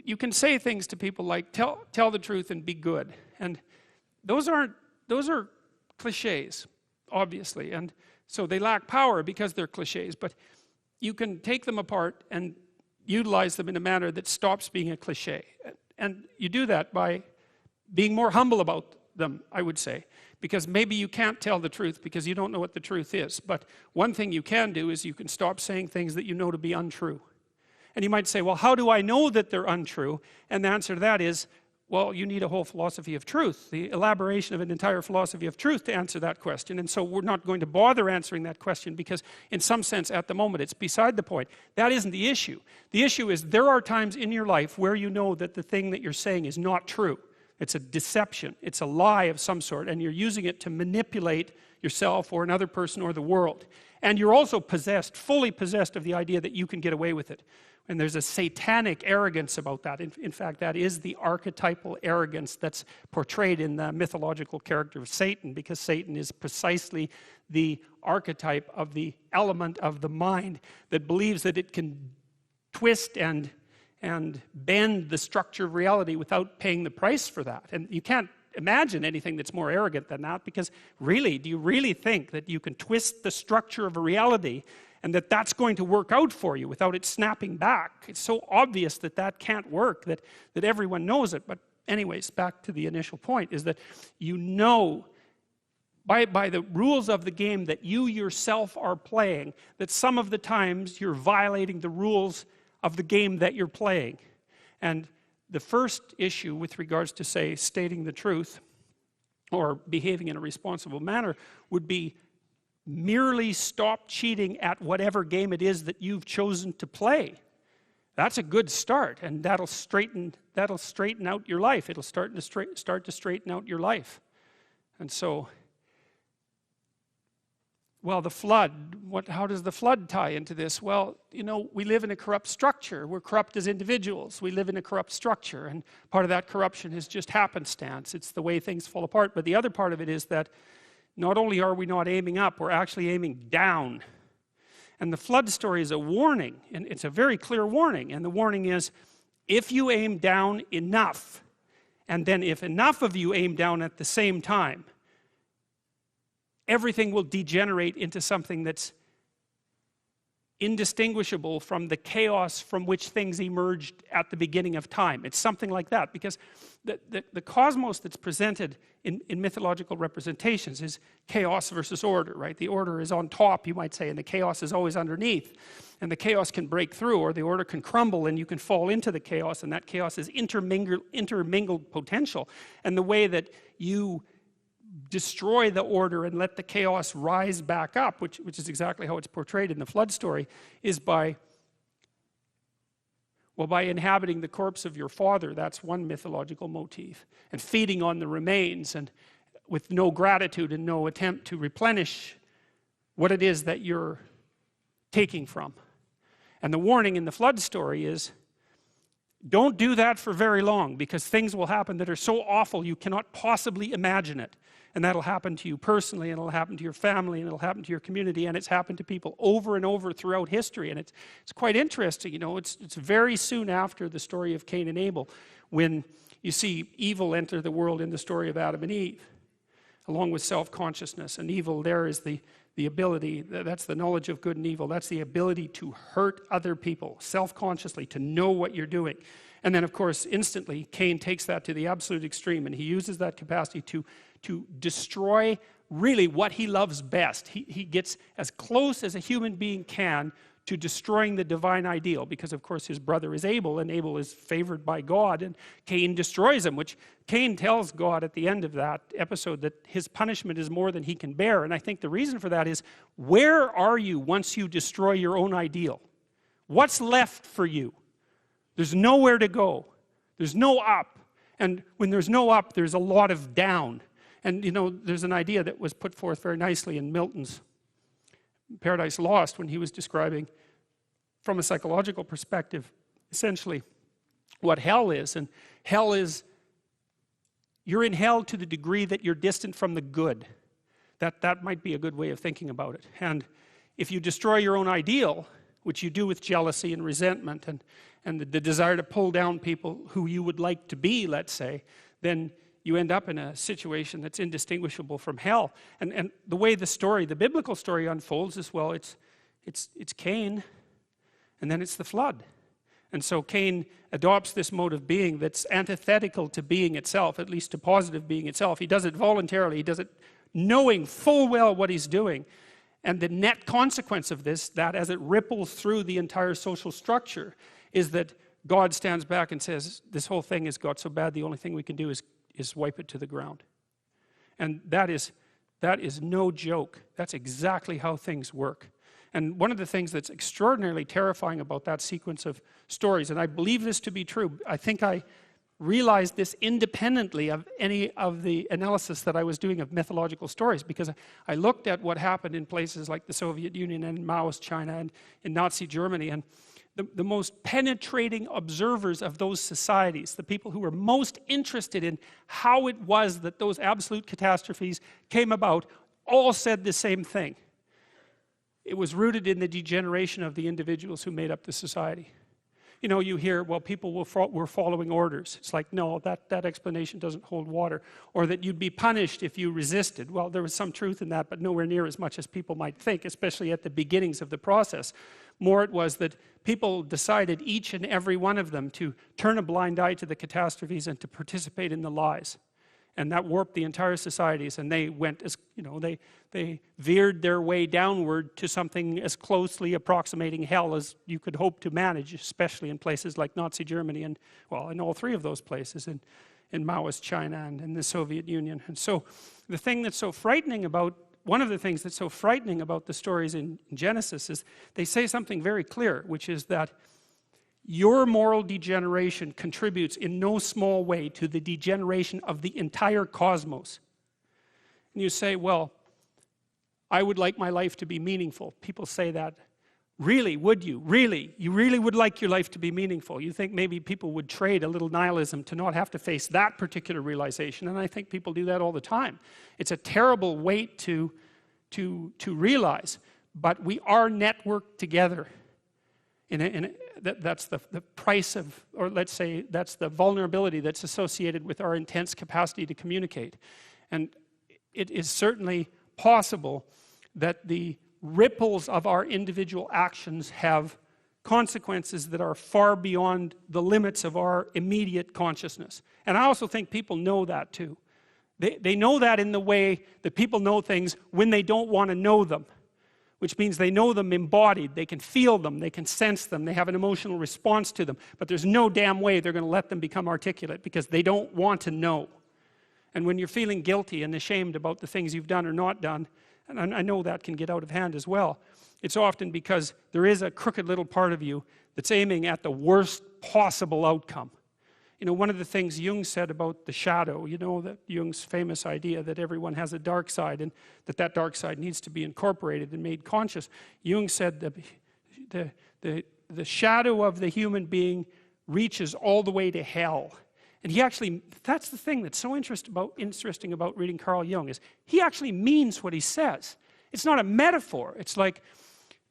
you can say things to people like, tell the truth and be good. And those are cliches, obviously. And so they lack power because they're cliches. But you can take them apart and utilize them in a manner that stops being a cliche. And you do that by being more humble about them, I would say. Because maybe you can't tell the truth because you don't know what the truth is. But one thing you can do is you can stop saying things that you know to be untrue. And you might say, well, how do I know that they're untrue? And the answer to that is, well, you need a whole philosophy of truth, the elaboration of an entire philosophy of truth to answer that question. And so we're not going to bother answering that question because in some sense at the moment it's beside the point. That isn't the issue. The issue is there are times in your life where you know that the thing that you're saying is not true. It's a deception. It's a lie of some sort, and you're using it to manipulate yourself or another person or the world. And you're also possessed, fully possessed of the idea that you can get away with it. And there's a satanic arrogance about that. In fact, that is the archetypal arrogance that's portrayed in the mythological character of Satan, because Satan is precisely the archetype of the element of the mind that believes that it can twist and bend the structure of reality without paying the price for that. And you can't imagine anything that's more arrogant than that, because really, do you really think that you can twist the structure of a reality and that that's going to work out for you without it snapping back? It's so obvious that that can't work, that everyone knows it. But anyways, back to the initial point, is that you know by the rules of the game that you yourself are playing, that some of the times you're violating the rules of the game that you're playing. And the first issue with regards to, say, stating the truth or behaving in a responsible manner would be merely stop cheating at whatever game it is that you've chosen to play. That's a good start, and that'll straighten out your life. It'll start to straighten out your life. And so, well, the flood, how does the flood tie into this? Well, we live in a corrupt structure. We're corrupt as individuals. We live in a corrupt structure, and part of that corruption is just happenstance. It's the way things fall apart. But the other part of it is that not only are we not aiming up, we're actually aiming down. And the flood story is a warning, and it's a very clear warning. And the warning is, if you aim down enough, and then if enough of you aim down at the same time, everything will degenerate into something that's indistinguishable from the chaos from which things emerged at the beginning of time. It's something like that, because the cosmos that's presented in mythological representations is chaos versus order, right? The order is on top, you might say, and the chaos is always underneath. And the chaos can break through, or the order can crumble, and you can fall into the chaos, and that chaos is intermingled potential. And the way that you destroy the order and let the chaos rise back up, which is exactly how it's portrayed in the flood story, is by inhabiting the corpse of your father. That's one mythological motif. And feeding on the remains, and with no gratitude and no attempt to replenish what it is that you're taking from. And the warning in the flood story is, don't do that for very long, because things will happen that are so awful you cannot possibly imagine it. And that'll happen to you personally, and it'll happen to your family, and it'll happen to your community, and it's happened to people over and over throughout history. And it's quite interesting, it's very soon after the story of Cain and Abel when you see evil enter the world in the story of Adam and Eve, along with self-consciousness. And evil there is the ability, that's the knowledge of good and evil, that's the ability to hurt other people self-consciously, to know what you're doing. And then, of course, instantly, Cain takes that to the absolute extreme, and he uses that capacity to destroy really what he loves best. He gets as close as a human being can to destroying the divine ideal, because, of course, his brother is Abel, and Abel is favored by God, and Cain destroys him, which Cain tells God at the end of that episode that his punishment is more than he can bear. And I think the reason for that is, where are you once you destroy your own ideal? What's left for you? There's nowhere to go. There's no up. And when there's no up, there's a lot of down. And, there's an idea that was put forth very nicely in Milton's Paradise Lost, when he was describing, from a psychological perspective, essentially what hell is. And hell is, you're in hell to the degree that you're distant from the good. That might be a good way of thinking about it. And if you destroy your own ideal, which you do with jealousy and resentment and the desire to pull down people who you would like to be, let's say, then you end up in a situation that's indistinguishable from hell. And the way the biblical story unfolds is, well, it's Cain, and then it's the flood. And so Cain adopts this mode of being that's antithetical to being itself, at least to positive being itself. He does it voluntarily. He does it knowing full well what he's doing. And the net consequence of this, that as it ripples through the entire social structure, is that God stands back and says, this whole thing has got so bad, the only thing we can do is wipe it to the ground. And that is no joke. That's exactly how things work. And one of the things that's extraordinarily terrifying about that sequence of stories, and I believe this to be true, I think I realized this independently of any of the analysis that I was doing of mythological stories, because I looked at what happened in places like the Soviet Union and Maoist China and in Nazi Germany, and the most penetrating observers of those societies, the people who were most interested in how it was that those absolute catastrophes came about, all said the same thing. It was rooted in the degeneration of the individuals who made up the society. You know, you hear, well, people were following orders. It's like, no, that explanation doesn't hold water. Or that you'd be punished if you resisted. Well, there was some truth in that, but nowhere near as much as people might think, especially at the beginnings of the process. More it was that people decided, each and every one of them, to turn a blind eye to the catastrophes and to participate in the lies. And that warped the entire societies, and they went as, you know, they veered their way downward to something as closely approximating hell as you could hope to manage, especially in places like Nazi Germany and, well, in all three of those places, in Maoist China and in the Soviet Union. And so the thing that's so frightening about, one of the things that's so frightening about the stories in Genesis is they say something very clear, which is that your moral degeneration contributes in no small way to the degeneration of the entire cosmos. And you say, well, I would like my life to be meaningful. People say that. Really, would you? Really? You really would like your life to be meaningful? You think maybe people would trade a little nihilism to not have to face that particular realization, and I think people do that all the time. It's a terrible weight to realize, but we are networked together. That's the price of, or let's say, that's the vulnerability that's associated with our intense capacity to communicate. And it is certainly possible that the ripples of our individual actions have consequences that are far beyond the limits of our immediate consciousness. And I also think people know that too. They know that in the way that people know things when they don't want to know them, which means they know them embodied, they can feel them, they can sense them, they have an emotional response to them, but there's no damn way they're going to let them become articulate because they don't want to know. And when you're feeling guilty and ashamed about the things you've done or not done, and I know that can get out of hand as well, it's often because there is a crooked little part of you that's aiming at the worst possible outcome. You know, one of the things Jung said about the shadow, you know, that Jung's famous idea that everyone has a dark side and that dark side needs to be incorporated and made conscious. Jung said that the shadow of the human being reaches all the way to hell. And he actually, that's the thing that's so interesting about reading Carl Jung, is he actually means what he says. It's not a metaphor. It's like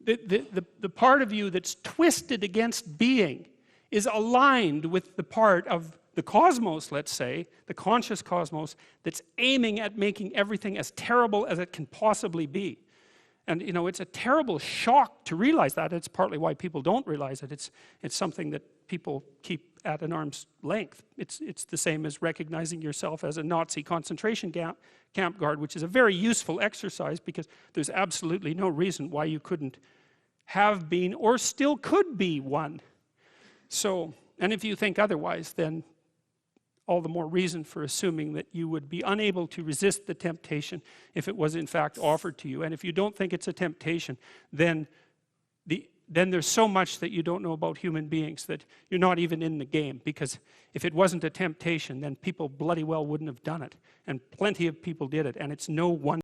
the part of you that's twisted against being is aligned with the part of the cosmos, let's say, the conscious cosmos, that's aiming at making everything as terrible as it can possibly be. And, you know, it's a terrible shock to realize that. It's partly why people don't realize it. It's something that people keep at an arm's length. It's the same as recognizing yourself as a Nazi concentration camp guard, which is a very useful exercise because there's absolutely no reason why you couldn't have been or still could be one. So, and if you think otherwise, then all the more reason for assuming that you would be unable to resist the temptation if it was in fact offered to you. And if you don't think it's a temptation, then there's so much that you don't know about human beings that you're not even in the game. Because if it wasn't a temptation, then people bloody well wouldn't have done it. And plenty of people did it. And it's no one